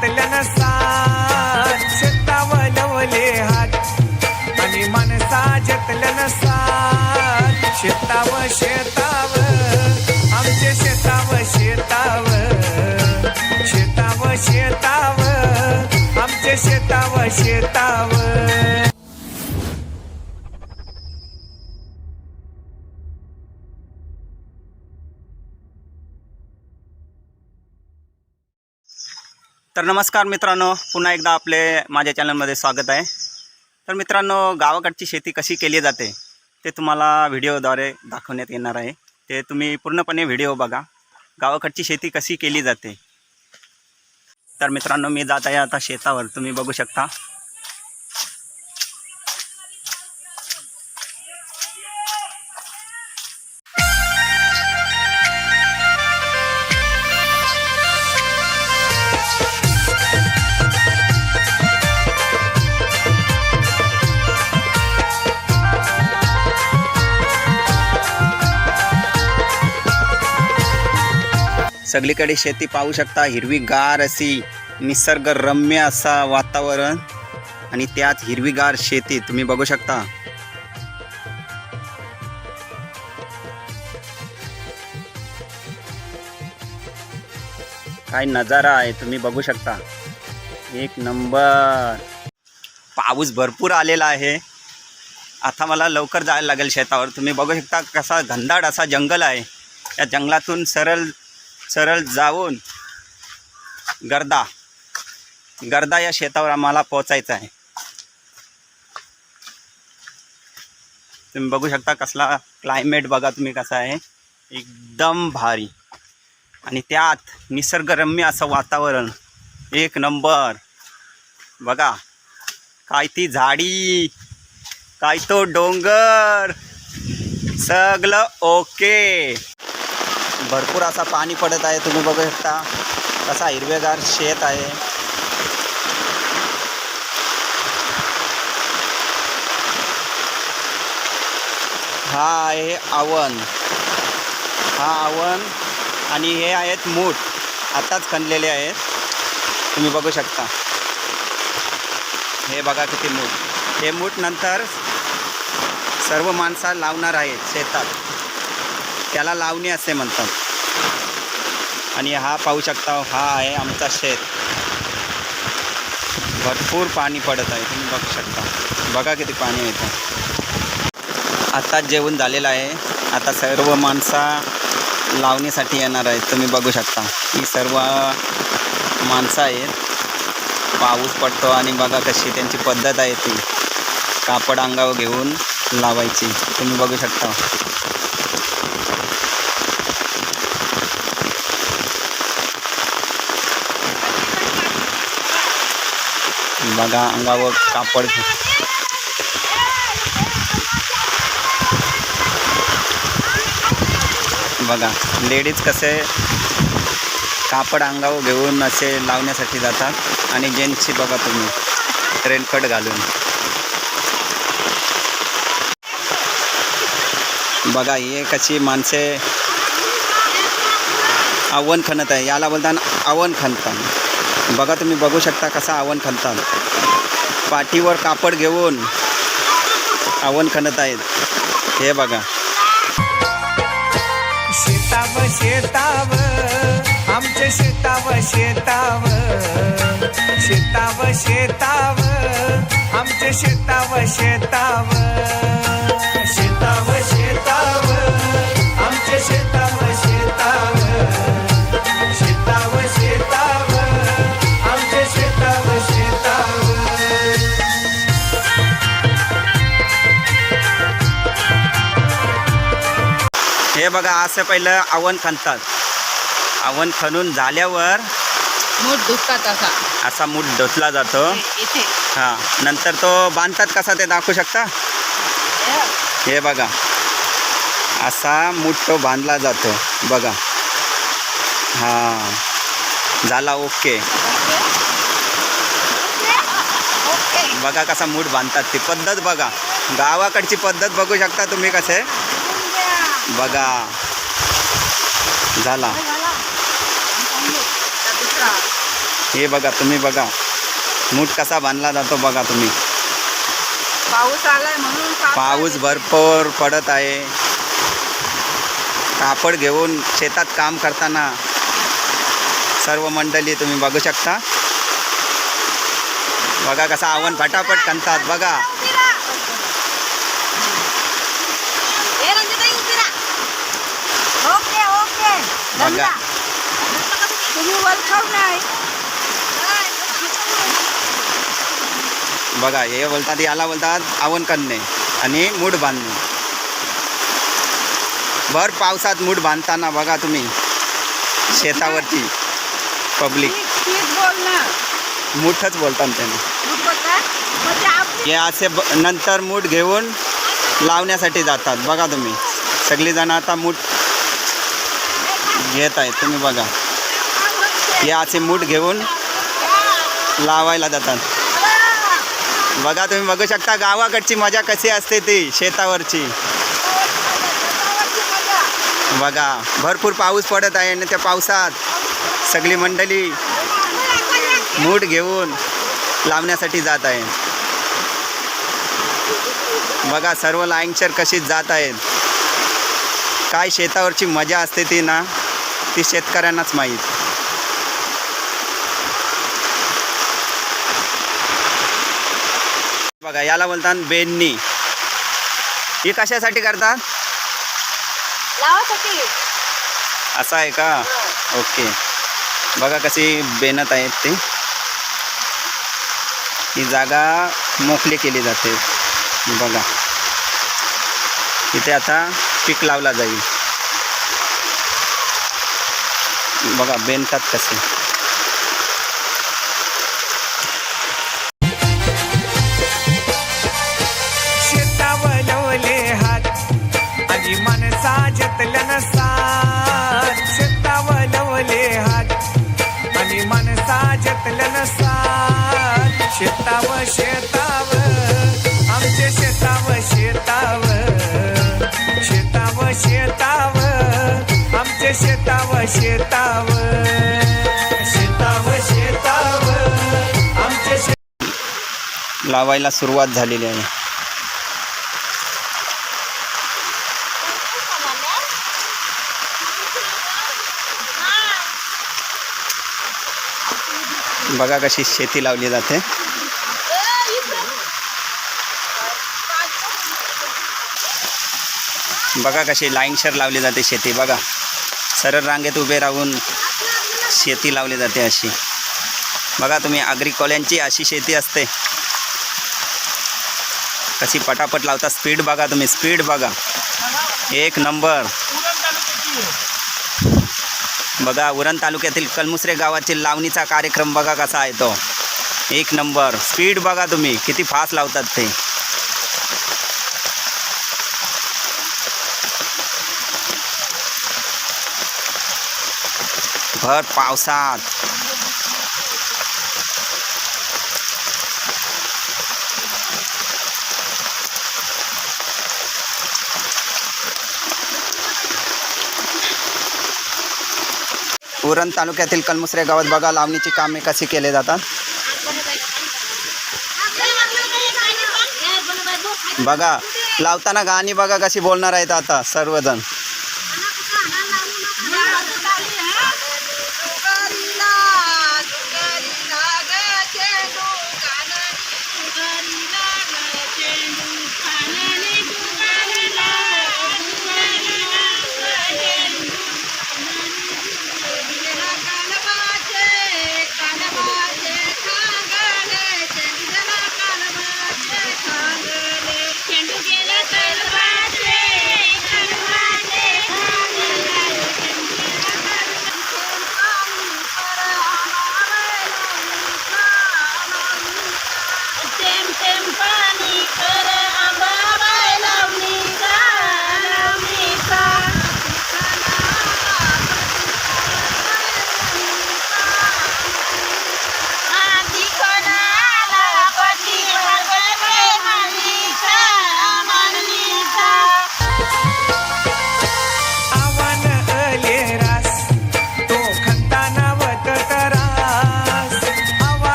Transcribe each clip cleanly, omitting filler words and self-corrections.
घेतल्यानं साथ शेतावलवले हात आणि माणसा घेतल्यानं साथ शेताव आमचे शेताव आमचे शेताव तर नमस्कार मित्रांनो, पुन्हा एकदा माझ्या चॅनलमध्ये स्वागत आहे. तर मित्रांनो, गावाकडची शेती कशी केली जाते ते तुम्हाला व्हिडिओद्वारे दाखवण्यात येणार आहे. ते तुम्ही पूर्णपणे व्हिडिओ बघा, गावाकडची शेती कशी केली जाते. तर मित्रांनो, मी जात आहे आता शेतावर. तुम्ही बघू शकता. सगळीकडे शेती पाहू शकता. हिरवीगार अशी निसर्गरम्य असा वातावरण आणि त्यात हिरवीगार शेती तुम्ही बघू शकता. काय नजारा आहे तुम्ही बघू शकता. एक नंबर. पाऊस भरपूर आलेला आहे. आता मला लवकर जायला लागेल शेतावर. तुम्ही बघू शकता कसा घनदाट असा जंगल आहे. या जंगलातून सरळ जाऊन गर्दा या शेतावर आम्हाला पोचायचं आहे. तुम्ही बघू शकता कसला क्लायमेट बघा तुम्ही कसा आहे. एकदम भारी आणि त्यात निसर्गरम्य असं वातावरण. एक नंबर. बघा काय ती झाडी, काय तो डोंगर, सगळं ओके. भरपूर असा पाणी पडत आहे. तुम्ही बघू शकता कसा हिरवेगार शेत आहे. हा आहे आवण. आणि हे आहेत मूठ, आताच खणलेले आहेत. तुम्ही बघू शकता. हे बघा किती मूठ. हे मूठ नंतर सर्व माणसं लावणार आहेत शेतात. त्याला लावणी असे म्हणतात. आणि हा पाहू शकता, हा आहे आमचा शेत. भरपूर पाणी पडत आहे. तुम्ही बघू शकता. बघा किती पाणी येतं. आत्ताच जेवण झालेलं आहे. आता सर्व माणसं लावणीसाठी येणार आहेत. तुम्ही बघू शकता ही सर्व माणसं आहेत. पाऊस पडतो आणि बघा कशी त्यांची पद्धत आहे ती कापड अंगावर घेऊन लावायची. तुम्ही बघू शकता. बघा अंगावर कापड. बघा लेडीज कसे कापड अंगावर घेऊन असे लावण्यासाठी जातात आणि जेंट्सची बघा तुम्ही रेनकोट घालून. बघा हे कशी माणसे आवण खणत आहे. याला बोलतात आवण खणतात. बघा तुम्ही बघू शकता कसा आवण खणतात. पाठीवर कापड घेऊन आवण खणत आहेत. हे बघा. शेताव आमचे शेताव आमचे शेताव आमचे शेताव आमचे शेताव. हे बघा असं पहिलं आवण खणतात. आवण खणून झाल्यावर मूठ धुतात. असा मूठ धुतला जातो. हां, नंतर तो बांधतात कसा ते दाखवू शकता. हे बघा असा मूठ तो बांधला जातो. बघा. हां, झाला ओके. बघा कसा मूठ बांधतात. ती पद्धत बघा, गावाकडची पद्धत बघू शकता तुम्ही कसे. बघा झाला. हे बघा तुम्ही बघा मूठ कसा बांधला जातो बघा तुम्ही. पाऊस आलाय म्हणून पाऊस भरपूर पडत आहे. कापड घेऊन शेतात काम करताना सर्व मंडळी तुम्ही बघू शकता. बघा कसा आवण फटाफट खणतात बघा. ओके ओके बघा तुम्ही वेलकम नाही. बघा हे बोलतात, याला बोलतात आवण करणे आणि मूठ बांधणे. भर पावसात मूठ बांधताना बघा तुम्ही शेतावरची पब्लिक बोल ना. मूठच बोलतात त्यांना. दूध बोलताय? म्हणजे आपली हे असे नंतर मूठ घेऊन लावण्यासाठी जातात. बघा तुम्ही सगळीजण आता मूठ घेत आहेत. तुम्ही बघा हे असे मूठ घेऊन लावायला जातात. बघा तुम्ही बघू शकता गावाकडची मजा कशी असते ती शेतावरची. बघा भरपूर पाऊस पडत आहे आणि त्या पावसात सगळी मंडळी मूठ घेऊन लावण्यासाठी जात आहे. बघा सर्व लाईनशर कशी जात आहेत. काय शेतावरची मजा असते ती ना, ती शेतकऱ्यांनाच माहीत. बघा याला बोलतात बेननी. ही कशासाठी करतात? लावासाठी. असं आहे का? ओके. बघा कशी बेनत आहेत ती. ही जागा मोकळी केली जाते. बघा इथे आता पीक लावला जाईल. बघा बेनतात कसे. शेतावलवले हात आणि मनसा जतल्यान साथ. शेतावलवले हात आणि मनसा जतल्यान साथ. शेताव शेताव आमचे शेताव शेताव. शेताव शेताव आमचे शेताव शेताव. शेताव शेताव आमचे लावायला सुरुवात झालेली आहे. बघा कशी शेती लावली जाते. बघा कशी लाईनशर लावली जाते शेती. बघा सरळ रांगेत उभे राहून शेती लावली जाते अशी. बघा तुम्ही आग्रिकोल्यांची अशी शेती असते. कशी पटापट लावता. स्पीड बघा तुम्ही, स्पीड बघा एक नंबर. बघा उरण तालुक्यातील कलमुसरे गावातील लावणीचा कार्यक्रम बघा कसा आहे तो. एक नंबर. स्पीड बघा तुम्ही किती फास्ट लावतात ते. भर पावसात उरण तालुक्यातील कलमुसरे गावात बघा लावणीची कामे कशी केले जातात. बघा लावताना गाणी बघा कशी बोलणार आहेत आता सर्वजण.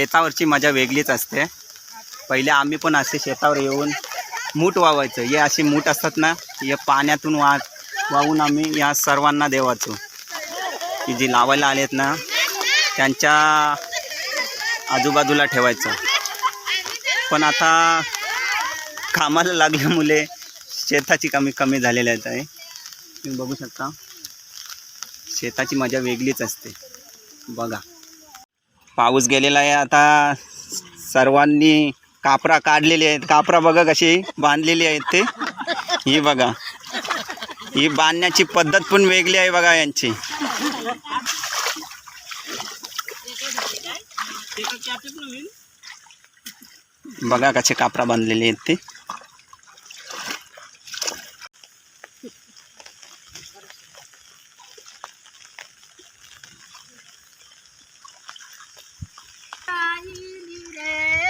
शेतावरची मजा वेगळीच असते. पहिले आम्ही पण असे शेतावर येऊन मूठ वावायचं. हे असे मूठ असतात ना, हे पाण्यातून वाहून आम्ही या सर्वांना देवाचो की जी लावायला आलेत ना त्यांच्या आजूबाजूला ठेवायचं. पण आता कामाला लागल्यामुळे शेताची कमी झालेली आहे. तुम्ही बघू शकता शेताची मजा वेगळीच असते. बघा पाऊस गेलेला आहे. आता सर्वांनी कापरा काढलेली आहेत. कापरा बघा कशी बांधलेली आहेत ते. ही बघा ही बांधण्याची पद्धत पण वेगळी आहे बघा यांची. बघा कसे कापरा बांधलेले आहेत ते.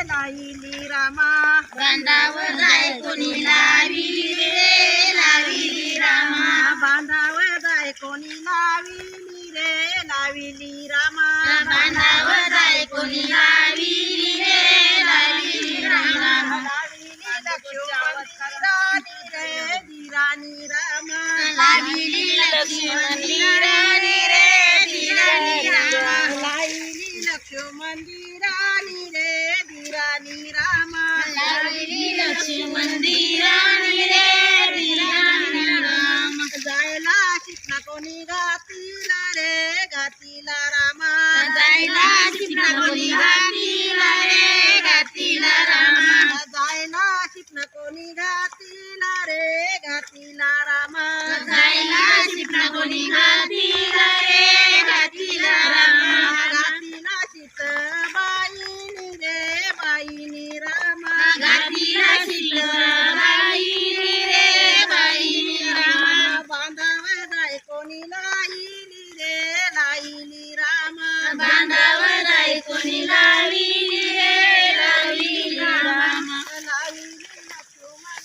लाविली रामा बांधावर जाय कोणी लाविली रे लाविली रामा बांधावर जाय कोणी लाविली रे लाविली रामा बांधावर जाय कोणी लाविली रे लाविली रामा लाविली लक्ष्मण रे धीरानी रामा लाविली लक्ष्मण धीरानी रे धीरानी रामा लाविली लक्ष्मण धीरानी रे धीरानी रामा लाविली लक्ष्मण धीरानी रे धीरानी रामा जायला शिकना कोणी घातीला रे घातीला रामा जायला शिकना कोणी घातीला रे घातीला रामा जायला शिकना कोणी घातीला रे घातीला रामा जायला शिकना कोणी घातीला रे घातीला रामा घातीला शिक बाईनी रे बाईनी रामा घातीला शिक बाईनी रे बाईनी रामा बांधावर जाय कोणी लाईली रे लाईली रामा बांधावर जाय कोणी लाईली रे लाईली रामा लाईली लक्ष्मण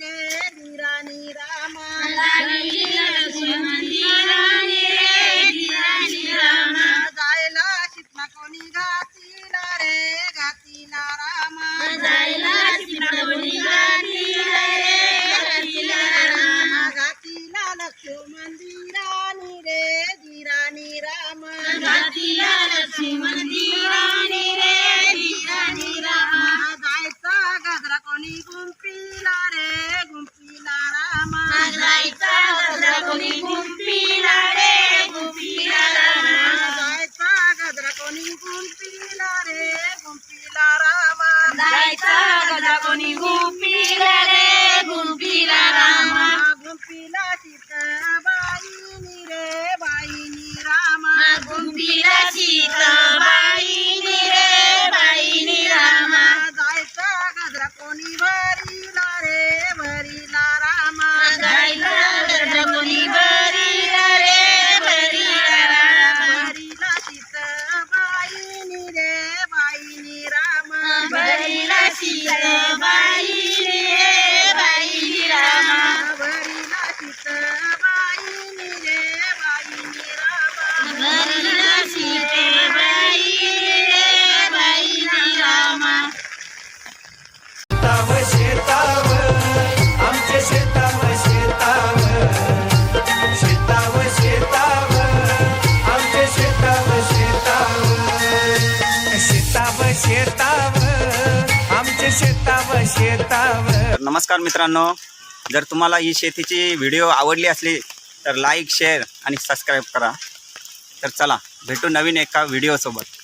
रे धीरानी रामा लाईली लक्ष्मण धीरानी रे धीरानी रामा जायला शिकना कोणी घातीला रे घातीला रामा जायला शिकना कोणी घातीला रे घातीला रामा घातीला लक्ष्मण धीरानी रे धीरानी रामा घातीला लक्ष्मण धीरानी रे धीरानी रामा जायचा गजरा कोणी गुंफीला रे गुंफीला रामा जायचा गजरा कोणी गुंफीला रे गुंफीला रामा जायचा गजरा कोणी गुंफीला रे गुंफीला रामा जायचा गजरा कोणी गुंफीला रे गुंफीला रामा गुंफीला सीत बाईनी रे बाईनी रामा गुंफीला सीत बाईनी रे बाईनी रामा जायचा गजरा कोणी भरीला रे भरीला रामा जायचा गजरा कोणी भरीला रे भरीला रामा भरीला सीत बाईनी रे बाईनी रामा भरीला सीत बाईनी रे बाईनी रामा भरीला सीत बाईनी रे बाईनी रामा भरीला सीत बाईनी रे बाईनी रामा शेतावर आमच्या शेतावर शेतावर शेतावर शेतावर आमच्या शेतावर शेतावर शेतावर शेतावर आमच्या शेतावर शेतावर. नमस्कार मित्रांनो, जर तुम्हाला ही शेतीची व्हिडिओ आवडली असली तर लाईक शेअर आणि सबस्क्राईब करा. तर चला भेटू नवीन एका व्हिडिओसोबत.